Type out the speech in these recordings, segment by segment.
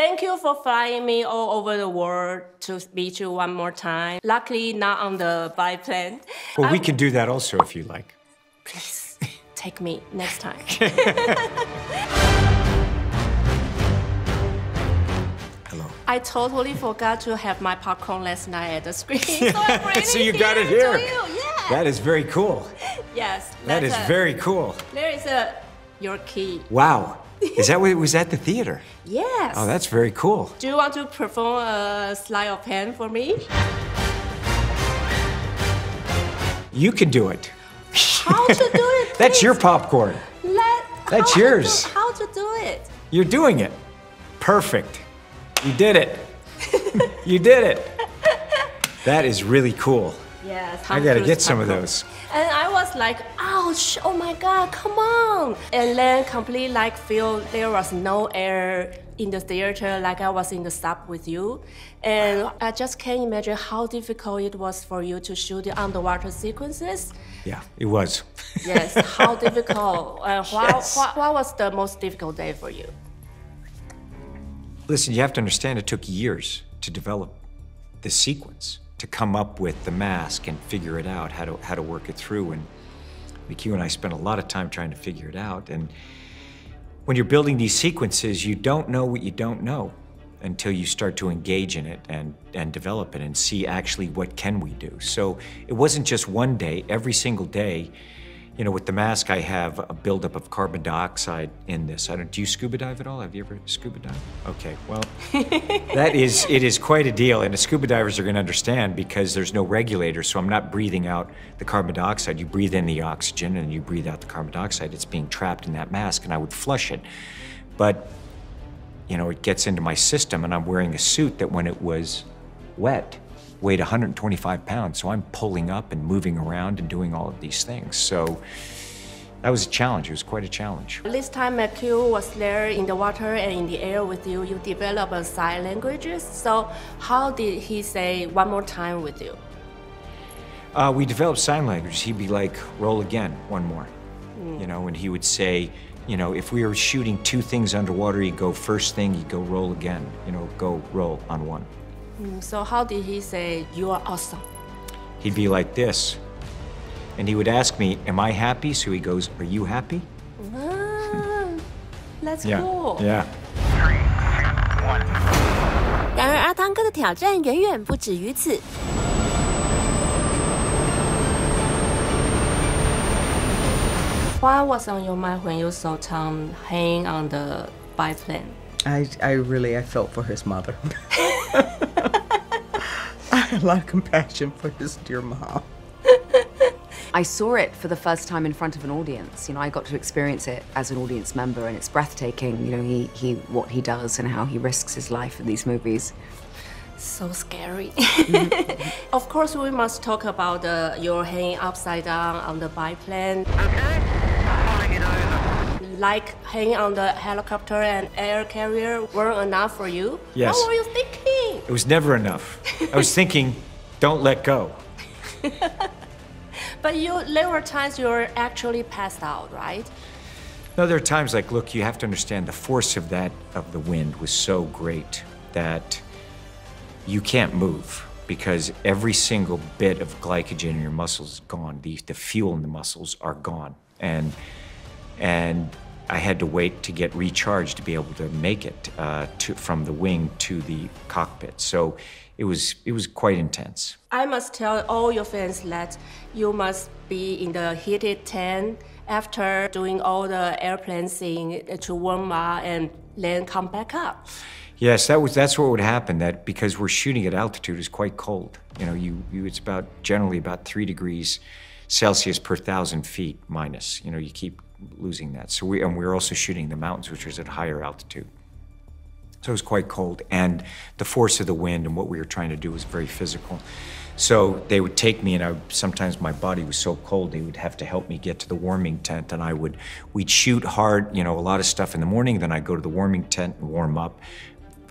thank you for flying me all over the world to meet you one more time. Luckily, not on the biplane. Well, we can do that also if you like. Please, take me next time. Hello. I totally forgot to have my popcorn last night at the screen, so I'm bringing So you got it here. to you. Yeah. That is very cool. Yes. That is very cool. There is your key. Wow. Is that what it was at the theater? Yes. Oh, that's very cool. Do you want to perform a sleight of hand for me? You can do it. How to do it? That's your popcorn. That's yours. How to do it? You're doing it. Perfect. You did it. You did it. That is really cool. Yes. I gotta get some of those. And I was like, ouch, oh my God, come on. And then completely like feel there was no air in the theater, like I was in the sub with you. And I just can't imagine how difficult it was for you to shoot the underwater sequences. Yeah, it was. Yes, how difficult. Yes. What was the most difficult day for you? Listen, you have to understand it took years to develop this sequence, to come up with the mask and figure it out, how to work it through. And McHugh and I spent a lot of time trying to figure it out. And when you're building these sequences, you don't know what you don't know until you start to engage in it and develop it and see actually what can we do. So it wasn't just one day, every single day. You know, with the mask, I have a buildup of carbon dioxide in this. Do you scuba dive at all? Have you ever scuba dived? Okay, well, it is quite a deal, and the scuba divers are gonna understand because there's no regulator, so I'm not breathing out the carbon dioxide. You breathe in the oxygen and you breathe out the carbon dioxide. It's being trapped in that mask, and I would flush it. But, you know, it gets into my system, and I'm wearing a suit that when it was wet, weighed 125 pounds, so I'm pulling up and moving around and doing all of these things. So that was a challenge. It was quite a challenge. This time McHugh was there in the water and in the air with you. You developed sign languages. So how did he say one more time with you? We developed sign language. He'd be like, roll again, one more. You know, and he would say, you know, if we were shooting two things underwater, he'd go first thing, he'd go roll again. You know, go roll on one. So how did he say, you are awesome? He'd be like this. And he would ask me, am I happy? So he goes, are you happy? That's Yeah. cool. Yeah. 然而，阿汤哥的挑战远远不止于此。What was on your mind when you saw Tom hanging on the biplane? I felt for his mother. I had a lot of compassion for his dear mom. I saw it for the first time in front of an audience. You know, I got to experience it as an audience member, and it's breathtaking. You know, what he does and how he risks his life in these movies. So scary. Of course, we must talk about your hanging upside down on the biplane. Like hanging on the helicopter and air carrier weren't enough for you? Yes. What were you thinking? It was never enough. I was thinking, don't let go. But there were times you were actually passed out, right? No, there are times like, look, you have to understand the force of the wind was so great that you can't move because every single bit of glycogen in your muscles is gone. The fuel in the muscles are gone. And I had to wait to get recharged to be able to make it from the wing to the cockpit. So it was quite intense. I must tell all your fans that you must be in the heated tent after doing all the airplane scene to warm up and then come back up. Yes, that's what would happen. That because we're shooting at altitude, it's quite cold. You know, it's generally about 3 degrees Celsius per 1,000 feet minus. You know, you keep losing that. So we're also shooting the mountains, which is at higher altitude. So it was quite cold, and the force of the wind and what we were trying to do was very physical. So they would take me, and sometimes my body was so cold, they would have to help me get to the warming tent, and we'd shoot hard, you know, a lot of stuff in the morning, then I'd go to the warming tent and warm up.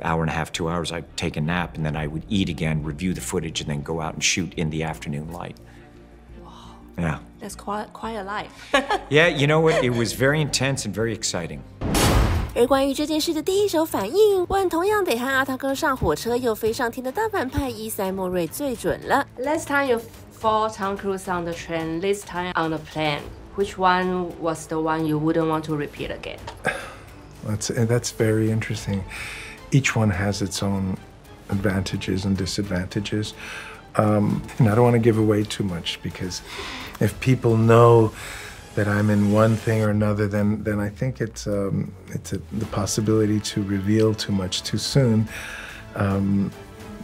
Hour and a half, 2 hours, I'd take a nap, and then I would eat again, review the footage, and then go out and shoot in the afternoon light. Wow. Yeah. That's quite a life. Yeah, you know what? It was very intense and very exciting. 而关于这件事的第一手反应，问同样得和阿汤哥上火车又飞上天的大反派伊塞莫瑞最准了。Last time you fought Tom Cruise on the train, this time on the plane. Which one was the one you wouldn't want to repeat again? That's very interesting. Each one has its own advantages and disadvantages. And I don't want to give away too much because if people know that I'm in one thing or another, then I think the possibility to reveal too much too soon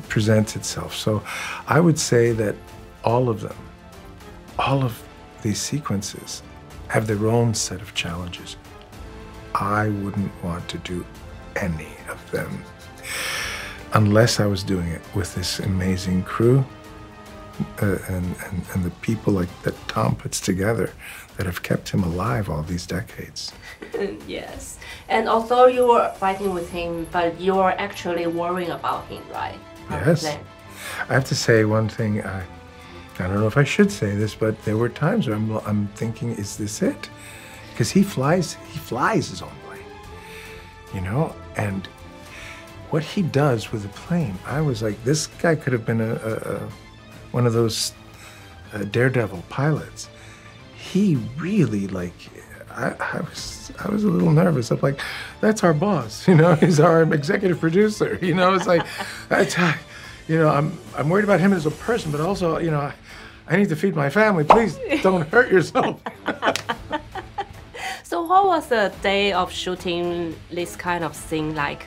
presents itself. So I would say that all of them, all of these sequences have their own set of challenges. I wouldn't want to do any of them unless I was doing it with this amazing crew and the people like that Tom puts together that have kept him alive all these decades. Yes. And although you were fighting with him, but you were actually worrying about him, right? Yes. I have to say one thing. I don't know if I should say this, but there were times where I'm thinking, is this it? Because he flies his own plane, you know? And what he does with a plane, I was like, this guy could have been one of those daredevil pilots. He really, like, I was a little nervous. I'm like, that's our boss, you know? He's our executive producer, you know? It's like, that's, you know, I'm worried about him as a person, but also, you know, I need to feed my family. Please don't hurt yourself. So what was the day of shooting this kind of scene like?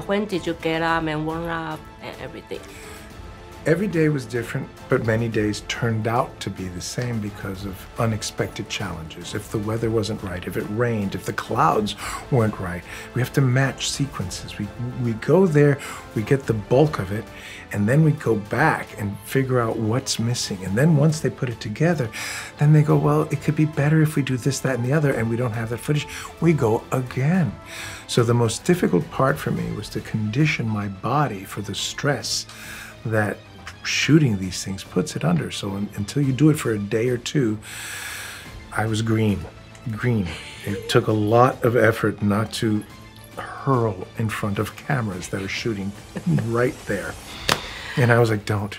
When did you get up and warm up and everything? Every day was different, but many days turned out to be the same because of unexpected challenges. If the weather wasn't right, if it rained, if the clouds weren't right, we have to match sequences. We go there, we get the bulk of it, and then we go back and figure out what's missing. And then once they put it together, then they go, well, it could be better if we do this, that, and the other, and we don't have that footage. We go again. So the most difficult part for me was to condition my body for the stress that shooting these things puts it under. So until you do it for a day or two, I was green. It took a lot of effort not to hurl in front of cameras that are shooting right there. And I was like, don't.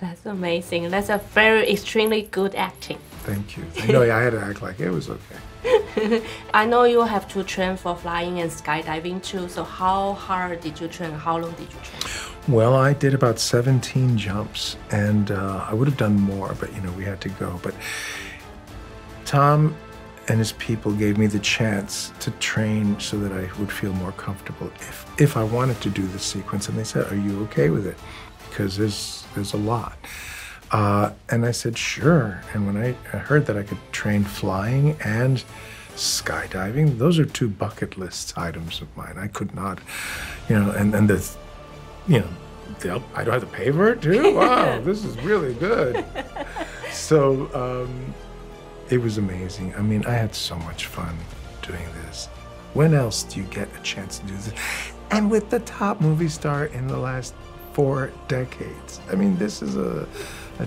That's amazing. That's a very extremely good acting. Thank you. No, I had to act like it was okay. I know you have to train for flying and skydiving too. So how hard did you train? How long did you train? Well, I did about 17 jumps, and I would have done more, but you know, we had to go. But Tom and his people gave me the chance to train so that I would feel more comfortable if I wanted to do the sequence. And they said, "Are you okay with it? Because there's a lot." And I said, "Sure." And when I heard that I could train flying and skydiving, those are two bucket list items of mine. I could not, you know, and the, you know, I don't have to pay for it too? Wow, this is really good. So it was amazing. I mean, I had so much fun doing this. When else do you get a chance to do this? And with the top movie star in the last 4 decades. I mean, this is a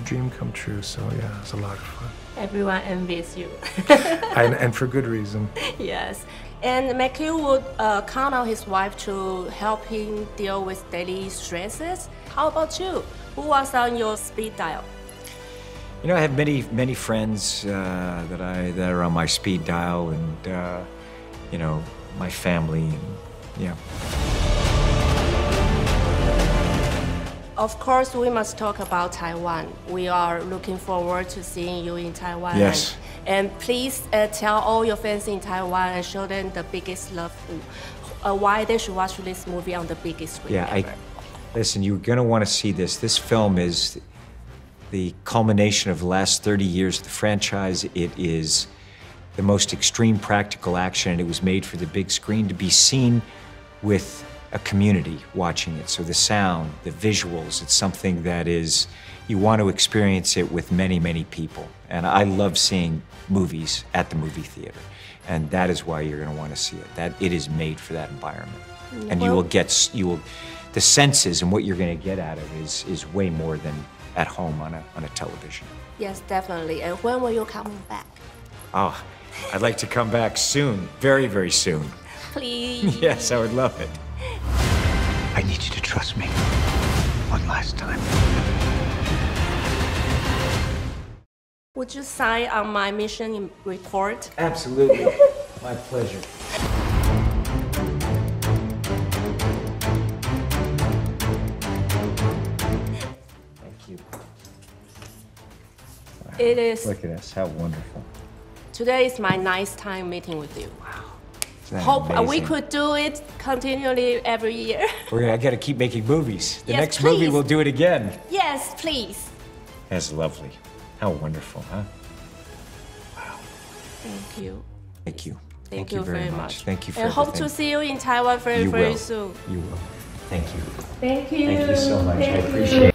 dream come true. So yeah, it's a lot of fun. Everyone envies you. and for good reason. Yes. And McHugh would count on his wife to help him deal with daily stresses. How about you? Who was on your speed dial? You know, I have many friends that are on my speed dial, and you know, my family, and yeah. Of course, we must talk about Taiwan. We are looking forward to seeing you in Taiwan. Yes. And please tell all your fans in Taiwan and show them the biggest love, why they should watch this movie on the biggest screen ever. Listen, you're gonna want to see this. This film is the culmination of the last 30 years of the franchise. It is the most extreme practical action, and it was made for the big screen to be seen with a community watching it. So the sound, the visuals, it's something that is, you want to experience it with many people. And I love seeing movies at the movie theater. And that is why you're going to want to see it. That it is made for that environment. And the senses and what you're going to get out of it is way more than at home on a television. Yes, definitely. And when will you come back? Oh, I'd like to come back soon, very, very soon. Please. Yes, I would love it. I need you to trust me one last time. Would you sign on my mission report? Absolutely. My pleasure. Thank you. Wow. It is. Look at us, how wonderful. Today is my ninth time meeting with you. Wow. Isn't that Hope we amazing? could do it continually every year. I gotta keep making movies. The Yes, next movie please. we'll do it again. Yes, please. That's lovely. How wonderful, huh? Thank you. Thank you. Thank you very much. Thank you for And hope everything. to see you in Taiwan very, You very will. soon. You will. Thank you. Thank you. Thank you so much. I appreciate it.